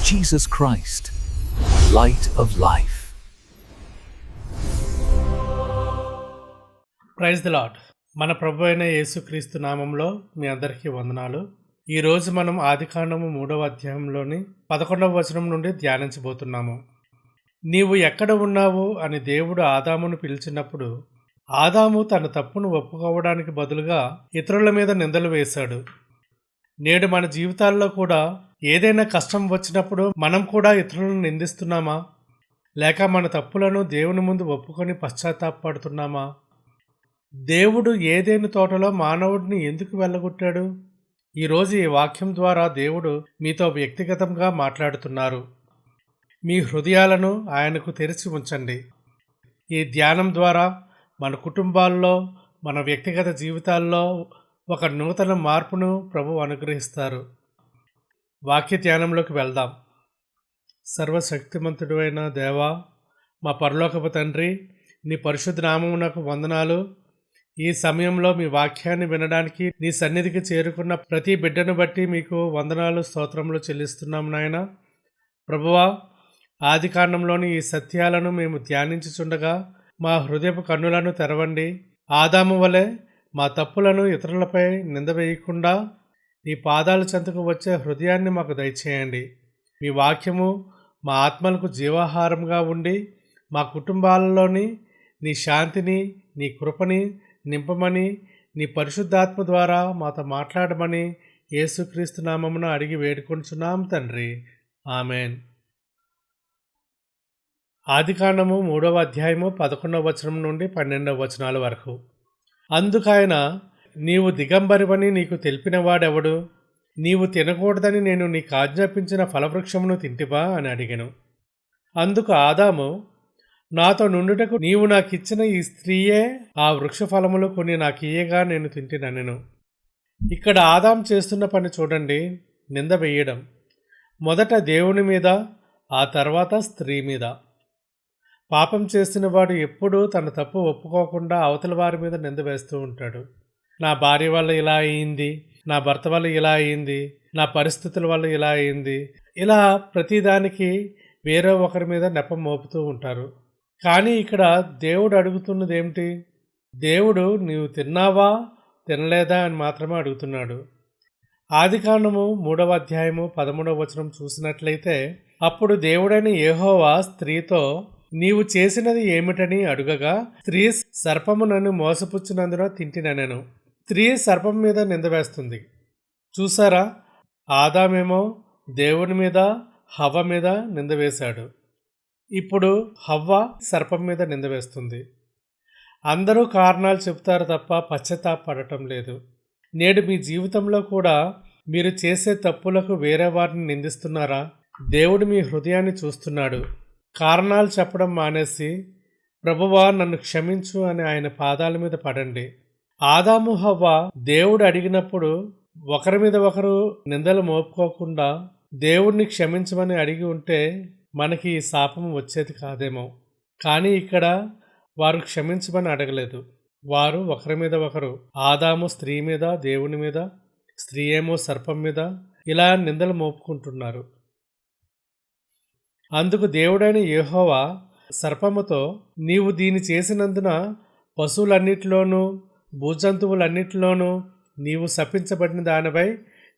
Jesus Christ, light of life. Praise the Lord. మన ప్రభు అయిన యేసుక్రీస్తు నామంలో మీ అందరికీ వందనాలు. ఈరోజు మనం ఆదికాండము 3వ అధ్యాయంలోని 11వ వచనం నుండి ధ్యానించబోతున్నాము. నీవు ఎక్కడ ఉన్నావు అని దేవుడు ఆదామును పిలిచినప్పుడు ఆదాము తన తప్పును ఒప్పుకోవడానికి బదులుగా ఇతరుల మీద నిందలు వేశాడు. నేడు మన జీవితాల్లో కూడా ఏదైనా కష్టం వచ్చినప్పుడు మనం కూడా ఇతరులను నిందిస్తున్నామా? లేక మన తప్పులను దేవుని ముందు ఒప్పుకొని పశ్చాత్తాపడుతున్నామా? దేవుడు ఏదైనా తోటలో మానవుడిని ఎందుకు వెళ్ళగొట్టాడు? ఈరోజు ఈ వాక్యం ద్వారా దేవుడు మీతో వ్యక్తిగతంగా మాట్లాడుతున్నారు. మీ హృదయాలను ఆయనకు తెరిచి ఉంచండి. ఈ ధ్యానం ద్వారా మన కుటుంబాల్లో, మన వ్యక్తిగత జీవితాల్లో ఒక నూతన మార్పును ప్రభువు అనుగ్రహిస్తారు. వాక్య ధ్యానంలోకి వెళ్దాం. సర్వశక్తిమంతుడు అయిన దేవా, మా పరలోకపు తండ్రి, నీ పరిశుద్ధ నామమునకు వందనాలు. ఈ సమయంలో మీ వాక్యాన్ని వినడానికి నీ సన్నిధికి చేరుకున్న ప్రతి బిడ్డను బట్టి మీకు వందనాలు, స్తోత్రములు చెల్లిస్తున్నాం నాయన. ప్రభువా, ఆదికాండంలోని ఈ సత్యాలను మేము ధ్యానించుచుండగా మా హృదయపు కన్నులను తెరవండి. ఆదాము వలె మా తప్పులను ఇతరులపై నిందవేయకుండా నీ పాదాల చెంతకు వచ్చే హృదయాన్ని మాకు దయచేయండి. మీ వాక్యము మా ఆత్మలకు జీవాహారంగా ఉండి మా కుటుంబాలలోని నీ శాంతిని, నీ కృపని నింపమని, నీ పరిశుద్ధాత్మ ద్వారా మాతో మాట్లాడమని యేసుక్రీస్తు నామమున అడిగి వేడుకొంచున్నాం తండ్రి. ఆమెన్. ఆదికాండము 3వ అధ్యాయము 11వ వచనం నుండి 12వ వచనాల వరకు. అందుకాయన, నీవు దిగంబరివని నీకు తెలిపినవాడెవడు? నీవు తినకూడదని నేను నీకు ఆజ్ఞాపించిన ఫలవృక్షమును తింటివా అని అడిగెను. అందుకు ఆదాము, నాతో నుండుటకు నీవు నాకిచ్చిన ఈ స్త్రీయే ఆ వృక్ష ఫలములు కొన్ని నాకియ్యగా నేను తింటిననెను. ఇక్కడ ఆదాం చేస్తున్న పని చూడండి, నింద వేయడం. మొదట దేవుని మీద, ఆ తర్వాత స్త్రీ మీద. పాపం చేసిన వాడు ఎప్పుడూ తన తప్పు ఒప్పుకోకుండా అవతల వారి మీద నింద వేస్తూ ఉంటాడు. నా భార్య వల్ల ఇలా అయింది, నా భర్త వల్ల ఇలా అయింది, నా పరిస్థితుల వల్ల ఇలా అయింది, ఇలా ప్రతిదానికి వేరే ఒకరి మీద నెపం మోపుతూ ఉంటారు. కానీ ఇక్కడ దేవుడు అడుగుతున్నది ఏమిటి? దేవుడు నీవు తిన్నావా తినలేదా అని మాత్రమే అడుగుతున్నాడు. ఆదికాండము 3వ అధ్యాయము 13వ వచనం చూసినట్లయితే, అప్పుడు దేవుడైన యెహోవా స్త్రీతో, నీవు చేసినది ఏమిటని అడుగగా, స్త్రీ సర్పము నన్ను మోసపుచ్చినందున తింటిననెను. స్త్రీ సర్పం మీద నింద వేస్తుంది. చూసారా? ఆదామేమో దేవుని మీద, హవ్వ మీద నింద వేశాడు. ఇప్పుడు హవ్వ సర్పం మీద నింద వేస్తుంది. అందరూ కారణాలు చెప్తారు తప్ప పశ్చాత్తాపడటం లేదు. నేడు మీ జీవితంలో కూడా మీరు చేసే తప్పులకు వేరే వారిని నిందిస్తున్నారా? దేవుడు మీ హృదయాన్ని చూస్తున్నాడు. కారణాలు చెప్పడం మానేసి, ప్రభువా నన్ను క్షమించు అని ఆయన పాదాల మీద పడండి. ఆదాము, హవ్వ దేవుడు అడిగినప్పుడు ఒకరి మీద ఒకరు నిందలు మోపుకోకుండా దేవుడిని క్షమించమని అడిగి ఉంటే మనకి ఈ శాపం వచ్చేది కాదేమో. కానీ ఇక్కడ వారు క్షమించమని అడగలేదు. వారు ఒకరి మీద ఒకరు, ఆదాము స్త్రీ మీద, దేవుని మీద, స్త్రీ ఏమో సర్పం మీద, ఇలా నిందలు మోపుకుంటున్నారు. అందుకు దేవుడైన యెహోవా సర్పముతో, నీవు దీన్ని చేసినందున పశువులన్నిటిలోనూ, భూజంతువులన్నిటిలోనూ నీవు శపించబడిన దానివై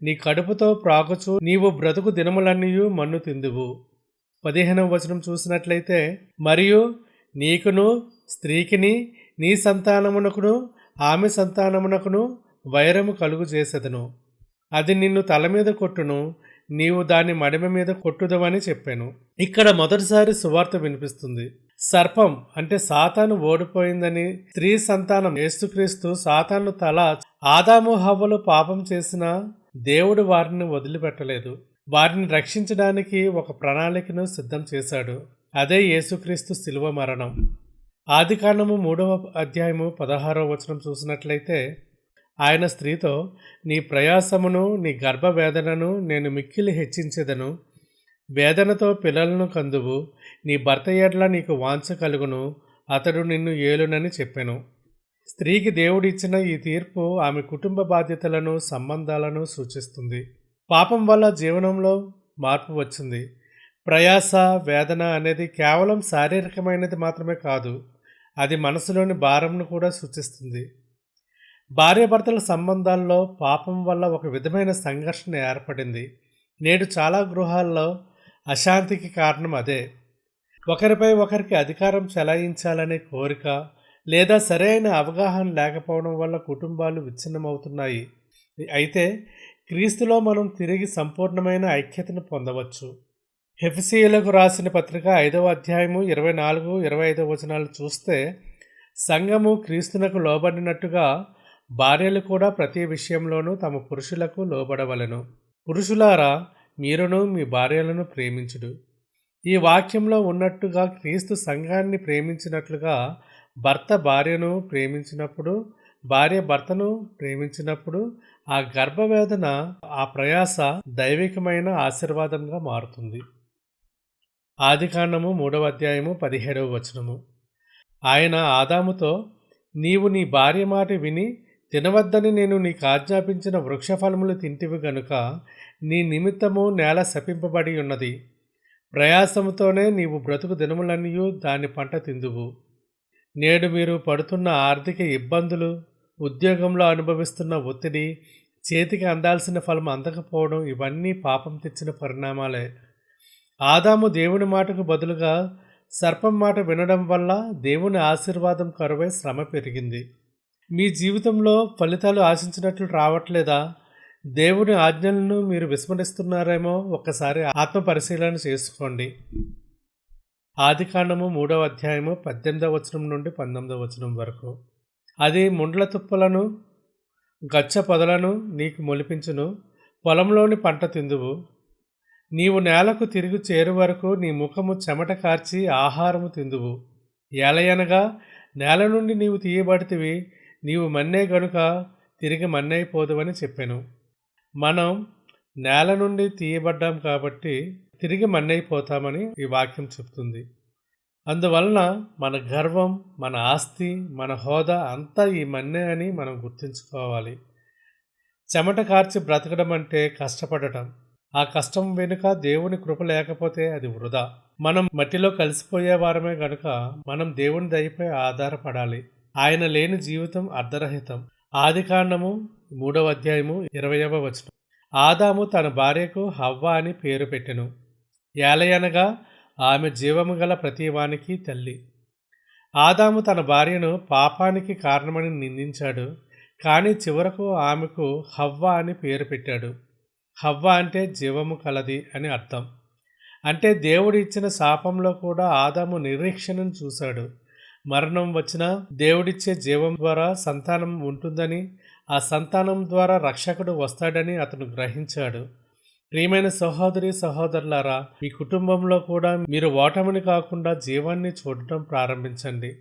నీ కడుపుతో ప్రాకుచు నీవు బ్రతుకు దినములన్నీయు మన్ను తిందువు. 15వ వచనం చూసినట్లయితే, మరియు నీకును స్త్రీకిని నీ సంతానమునకును ఆమె సంతానమునకును వైరము కలుగు చేసెదను. అది నిన్ను తల మీద కొట్టును, నీవు దాని మడిమ మీద కొట్టుదవని చెప్పాను. ఇక్కడ మొదటిసారి సువార్త వినిపిస్తుంది. సర్పం అంటే సాతాను ఓడిపోయిందని, స్త్రీ సంతానం యేసుక్రీస్తు సాతాను తల. ఆదాము హవ్వలు పాపం చేసిన దేవుడు వారిని వదిలిపెట్టలేదు. వారిని రక్షించడానికి ఒక ప్రణాళికను సిద్ధం చేశాడు. అదే యేసుక్రీస్తు శిలువ మరణం. ఆదికాండము 3వ అధ్యాయము 16వ వచనం చూసినట్లయితే, ఆయన స్త్రీతో, నీ ప్రయాసమును నీ గర్భవేదనను నేను మిక్కిలి హెచ్చించెదను. వేదనతో పిల్లలను కందువు. నీ భర్త ఎడ్ల నీకు వాంఛ కలుగును, అతడు నిన్ను ఏలునని చెప్పెను. స్త్రీకి దేవుడిచ్చిన ఈ తీర్పు ఆమె కుటుంబ బాధ్యతలను, సంబంధాలను సూచిస్తుంది. పాపం వల్ల జీవనంలో మార్పు వచ్చింది. ప్రయాస, వేదన అనేది కేవలం శారీరకమైనది మాత్రమే కాదు, అది మనసులోని భారంను కూడా సూచిస్తుంది. భార్యాభర్తల సంబంధాల్లో పాపం వల్ల ఒక విధమైన సంఘర్షణ ఏర్పడింది. నేడు చాలా గృహాల్లో అశాంతికి కారణం అదే. ఒకరిపై ఒకరికి అధికారం చెలాయించాలనే కోరిక లేదా సరైన అవగాహన లేకపోవడం వల్ల కుటుంబాలు విచ్ఛిన్నమవుతున్నాయి. అయితే క్రీస్తులో మనం తిరిగి సంపూర్ణమైన ఐక్యతను పొందవచ్చు. హెఫెసీయులకు రాసిన పత్రిక 5వ అధ్యాయము 24, 25 వచనాలు చూస్తే, సంఘము క్రీస్తునకు లోబడినట్టుగా భార్యలు కూడా ప్రతి విషయంలోనూ తమ పురుషులకు లోబడవలెను. పురుషులారా, మీరును మీ భార్యలను ప్రేమించుడు. ఈ వాక్యంలో ఉన్నట్టుగా క్రీస్తు సంఘాన్ని ప్రేమించినట్లుగా భర్త భార్యను ప్రేమించినప్పుడు, భార్య భర్తను ప్రేమించినప్పుడు ఆ గర్భవేదన, ఆ ప్రయాస దైవికమైన ఆశీర్వాదంగా మారుతుంది. ఆదికాండము 3వ అధ్యాయము 17వ వచనము. ఆయన ఆదాముతో, నీవు నీ భార్య మాట విని తినవద్దని నేను నీకు ఆజ్ఞాపించిన వృక్షఫలములు తింటివి గనుక నీ నిమిత్తము నేల శపింపబడి ఉన్నది. ప్రయాసముతోనే నీవు బ్రతుకు దినములన్నయూ దాని పంట తిందువు. నేడు మీరు పడుతున్న ఆర్థిక ఇబ్బందులు, ఉద్యోగంలో అనుభవిస్తున్న ఒత్తిడి, చేతికి అందాల్సిన ఫలం అందకపోవడం ఇవన్నీ పాపం తెచ్చిన పరిణామాలే. ఆదాము దేవుని మాటకు బదులుగా సర్పం మాట వినడం వల్ల దేవుని ఆశీర్వాదం కరువై శ్రమ పెరిగింది. మీ జీవితంలో ఫలితాలు ఆశించినట్లు రావట్లేదా? దేవుని ఆజ్ఞలను మీరు విస్మరిస్తున్నారేమో ఒక్కసారి ఆత్మ పరిశీలన చేసుకోండి. ఆదికాండము 3వ అధ్యాయము 18వ వచనం నుండి 19వ వచనం వరకు. అది ముండ్ల తుప్పలను, గచ్చ పొదలను నీకు మొలిపించును, పొలంలోని పంట తిందువు. నీవు నేలకు తిరిగి చేరు వరకు నీ ముఖము చెమట కార్చి ఆహారము తిందువు. ఏలయనగా నేల నుండి నీవు తీయబడితివి, నీవు మన్నే గనుక తిరిగి మన్నైపోదువని చెప్పాను. మనం నేల నుండి తీయబడ్డాం కాబట్టి తిరిగి మన్నైపోతామని ఈ వాక్యం చెప్తుంది. అందువలన మన గర్వం, మన ఆస్తి, మన హోదా అంతా ఈ మన్నే అని మనం గుర్తుంచుకోవాలి. చెమట కార్చి బ్రతకడం అంటే కష్టపడటం. ఆ కష్టం వెనుక దేవుని కృప లేకపోతే అది వృధా. మనం మట్టిలో కలిసిపోయే వారమే గనుక మనం దేవుని దయపై ఆధారపడాలి. ఆయన లేని జీవితం అర్ధరహితం. ఆదికాండము 3వ అధ్యాయము 20వ వచనం. ఆదాము తన భార్యకు హవ్వ అని పేరు పెట్టెను. ఏలయనగా ఆమె జీవము గల ప్రతివానికి తల్లి. ఆదాము తన భార్యను పాపానికి కారణమని నిందించాడు, కానీ చివరకు ఆమెకు హవ్వ అని పేరు పెట్టాడు. హవ్వ అంటే జీవము కలది అని అర్థం. అంటే దేవుడు ఇచ్చిన శాపంలో కూడా ఆదాము నిరీక్షణను చూశాడు. మరణం వచ్చినా దేవుడిచ్చే జీవం ద్వారా సంతానం ఉంటుందని, ఆ సంతానం ద్వారా రక్షకుడు వస్తాడని అతను గ్రహించాడు. ప్రియమైన సహోదరి సహోదరులారా, మీ కుటుంబంలో కూడా మీరు ఓటమిని కాకుండా జీవాన్ని చూడటం ప్రారంభించండి.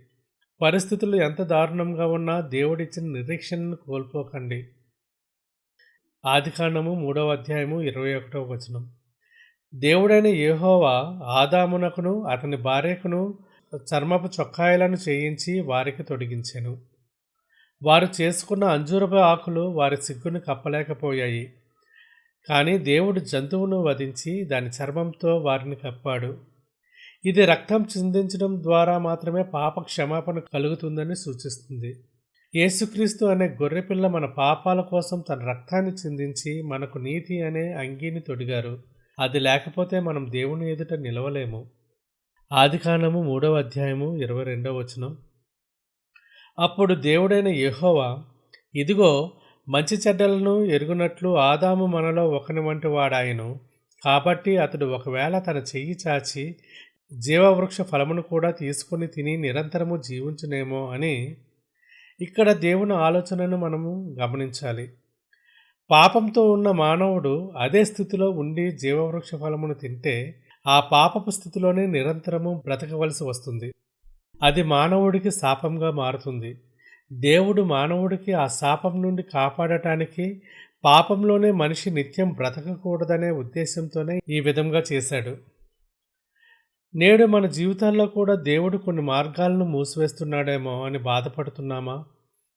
పరిస్థితులు ఎంత దారుణంగా ఉన్నా దేవుడిచ్చిన నిరీక్షణను కోల్పోకండి. ఆదికాండము 3వ అధ్యాయము 21వ వచనం. దేవుడైన యెహోవా ఆదామునకును అతని భార్యకును చర్మపు చొక్కాయలను చేయించి వారికి తొడిగించెను. వారు చేసుకున్న అంజూరపు ఆకులు వారి సిగ్గును కప్పలేకపోయాయి. కానీ దేవుడు జంతువును వధించి దాని చర్మంతో వారిని కప్పాడు. ఇది రక్తం చిందించడం ద్వారా మాత్రమే పాప క్షమాపణ కలుగుతుందని సూచిస్తుంది. యేసుక్రీస్తు అనే గొర్రెపిల్ల మన పాపాల కోసం తన రక్తాన్ని చిందించి మనకు నీతి అనే అంగీని తొడిగారు. అది లేకపోతే మనం దేవుని ఎదుట నిలవలేము. ఆదికాండము 3వ అధ్యాయము 22వ వచనం. అప్పుడు దేవుడైన యెహోవా, ఇదిగో, మంచి చెడ్డలను ఎరుగునట్లు ఆదాము మనలో ఒకని వంటి వాడాయను. కాబట్టి అతడు ఒకవేళ తన చెయ్యి చాచి జీవవృక్ష ఫలమును కూడా తీసుకుని తిని నిరంతరము జీవించునేమో అని. ఇక్కడ దేవుని ఆలోచనను మనము గమనించాలి. పాపంతో ఉన్న మానవుడు అదే స్థితిలో ఉండి జీవవృక్ష ఫలమును తింటే ఆ పాపపు స్థితిలోనే నిరంతరము బ్రతకవలసి వస్తుంది. అది మానవుడికి శాపంగా మారుతుంది. దేవుడు మానవుడికి ఆ శాపం నుండి కాపాడటానికి పాపంలోనే మనిషి నిత్యం బ్రతకకూడదనే ఉద్దేశంతోనే ఈ విధంగా చేశాడు. నేడు మన జీవితాల్లో కూడా దేవుడు కొన్ని మార్గాలను మూసివేస్తున్నాడేమో అని బాధపడుతున్నామా?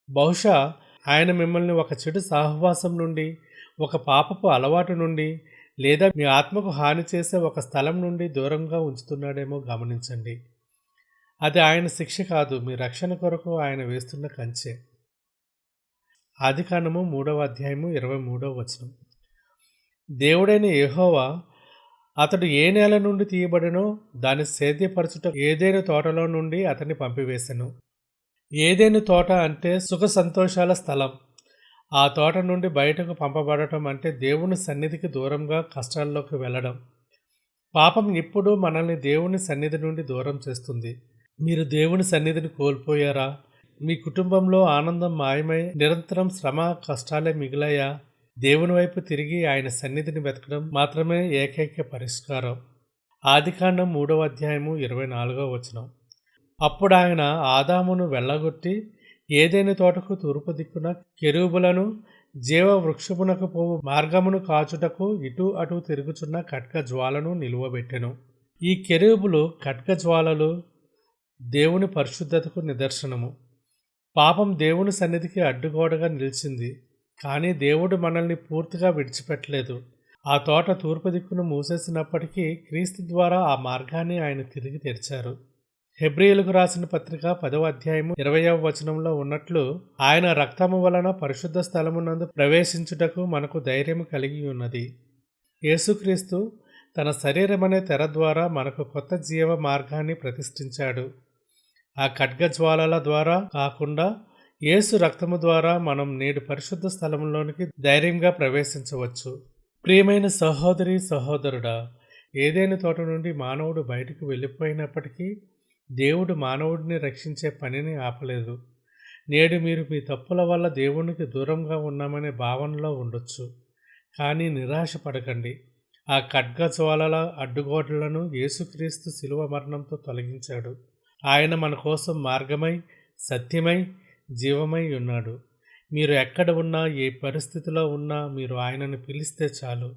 బహుశా ఆయన మిమ్మల్ని ఒక చెడు సహవాసం నుండి, ఒక పాపపు అలవాటు నుండి, లేదా మీ ఆత్మకు హాని చేసే ఒక స్థలం నుండి దూరంగా ఉంచుతున్నాడేమో గమనించండి. అది ఆయన శిక్ష కాదు, మీ రక్షణ కొరకు ఆయన వేస్తున్న కంచె. ఆదికాండము 3వ అధ్యాయము 23వ వచనం. దేవుడైన యెహోవా అతడు ఏ నేల నుండి తీయబడినో దాన్ని సేద్యపరచుట ఏదైనా తోటలో నుండి అతన్ని పంపివేశెను. ఏదైనా తోట అంటే సుఖ సంతోషాల స్థలం. ఆ తోట నుండి బయటకు పంపబడటం అంటే దేవుని సన్నిధికి దూరంగా కష్టాల్లోకి వెళ్ళడం. పాపం ఎప్పుడూ మనల్ని దేవుని సన్నిధి నుండి దూరం చేస్తుంది. మీరు దేవుని సన్నిధిని కోల్పోయారా? మీ కుటుంబంలో ఆనందం మాయమై నిరంతరం శ్రమ కష్టాలే మిగిలాయా? దేవుని వైపు తిరిగి ఆయన సన్నిధిని వెతకడం మాత్రమే ఏకైక పరిష్కారం. ఆదికాండం 3వ అధ్యాయము 24వ వచనం. అప్పుడు ఆయన ఆదామును వెళ్ళగొట్టి ఏదైనా తోటకు తూర్పు దిక్కున కెరూబులను జీవ వృక్షమునకు పోవు మార్గమును కాచుటకు ఇటు అటు తిరుగుచున్న ఖడ్గ జ్వాలను నిలువబెట్టెను. ఈ కెరూబులు ఖడ్గ జ్వాలలు దేవుని పరిశుద్ధతకు నిదర్శనము. పాపం దేవుని సన్నిధికి అడ్డుగోడగా నిలిచింది, కానీ దేవుడు మనల్ని పూర్తిగా విడిచిపెట్టలేదు. ఆ తోట తూర్పు దిక్కును మూసేసినప్పటికీ క్రీస్తు ద్వారా ఆ మార్గాన్ని ఆయన తిరిగి తెరిచారు. హెబ్రీయులకు రాసిన పత్రిక 10వ అధ్యాయము 20వ వచనంలో ఉన్నట్లు ఆయన రక్తము వలన పరిశుద్ధ స్థలమునందు ప్రవేశించుటకు మనకు ధైర్యము కలిగి ఉన్నది. యేసుక్రీస్తు తన శరీరమనే తెర ద్వారా మనకు కొత్త జీవ మార్గాన్ని ప్రతిష్ఠించాడు. ఆ ఖడ్గజ్వాలల ద్వారా కాకుండా యేసు రక్తము ద్వారా మనం నేడు పరిశుద్ధ స్థలంలోనికి ధైర్యంగా ప్రవేశించవచ్చు. ప్రియమైన సహోదరి సహోదరుడా, ఏదైనా తోట నుండి మానవుడు బయటకు వెళ్ళిపోయినప్పటికీ దేవుడు మానవుడిని రక్షించే పనిని ఆపలేదు. నేడు మీరు మీ తప్పుల వల్ల దేవునికి దూరంగా ఉన్నామనే భావనలో ఉండొచ్చు, కానీ నిరాశ పడకండి. ఆ ఖడ్గజ్వాలల అడ్డుగోడలను యేసుక్రీస్తు శిలువ మరణంతో తొలగించాడు. ఆయన మన కోసం మార్గమై, సత్యమై, జీవమై ఉన్నాడు. మీరు ఎక్కడ ఉన్నా, ఏ పరిస్థితిలో ఉన్నా మీరు ఆయనను పిలిస్తే చాలు,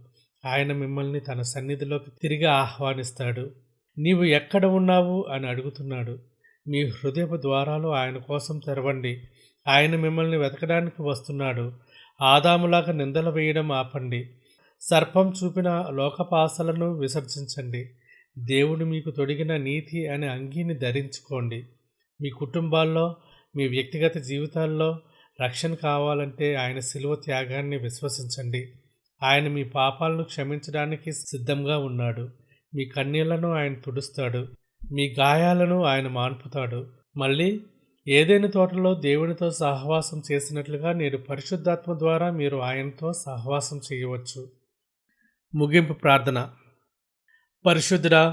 ఆయన మిమ్మల్ని తన సన్నిధిలోకి తిరిగి ఆహ్వానిస్తాడు. నీవు ఎక్కడ ఉన్నావు అని అడుగుతున్నాడు. మీ హృదయపు ద్వారాలు ఆయన కోసం తెరవండి. ఆయన మిమ్మల్ని వెతకడానికి వస్తున్నాడు. ఆదాములాగా నిందలు వేయడం ఆపండి. సర్పం చూపిన లోకపాసలను విసర్జించండి. దేవుడు మీకు తొడిగిన నీతి అనే అంగీని ధరించుకోండి. మీ కుటుంబాల్లో, మీ వ్యక్తిగత జీవితాల్లో రక్షణ కావాలంటే ఆయన శిలువ త్యాగాన్ని విశ్వసించండి. ఆయన మీ పాపాలను క్షమించడానికి సిద్ధంగా ఉన్నాడు. మీ కన్నీళ్లను ఆయన తుడుస్తాడు. మీ గాయాలను ఆయన మాన్పుతాడు. మళ్ళీ ఏదైనా తోటలో దేవునితో సహవాసం చేసినట్లుగా నేడు పరిశుద్ధాత్మ ద్వారా మీరు ఆయనతో సహవాసం చేయవచ్చు. ముగింపు ప్రార్థన. పరిశుద్ధుడా,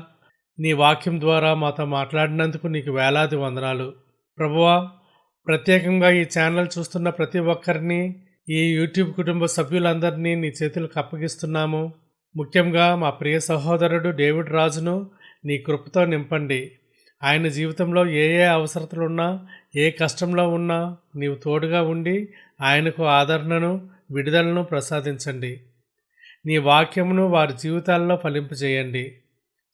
నీ వాక్యం ద్వారా మాతో మాట్లాడినందుకు నీకు వేలాది వందనాలు. ప్రభువా, ప్రత్యేకంగా ఈ ఛానల్ చూస్తున్న ప్రతి ఒక్కరిని, ఈ యూట్యూబ్ కుటుంబ సభ్యులందరినీ నీ చేతులకు అప్పగిస్తున్నాము. ముఖ్యంగా మా ప్రియ సహోదరుడు డేవిడ్ రాజును నీ కృపతో నింపండి. ఆయన జీవితంలో ఏ అవసరతలున్నా, ఏ కష్టంలో ఉన్నా నీవు తోడుగా ఉండి ఆయనకు ఆదరణను, విడుదలను ప్రసాదించండి. నీ వాక్యమును వారి జీవితాల్లో ఫలింపజేయండి.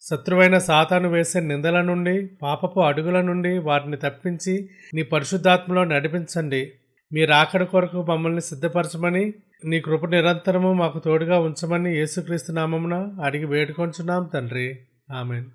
శత్రువైన సాతాను వేసే నిందల నుండి, పాపపు అడుగుల నుండి వారిని తప్పించి నీ పరిశుద్ధాత్మలో నడిపించండి. మీ రాకడ కొరకు మమ్మల్ని సిద్ధపరచమని, నీ కృప నిరంతరము మాకు తోడుగా ఉంచమని యేసుక్రీస్తు నామమున అడిగి వేడుకొంచున్నాం తండ్రి. ఆమెన్.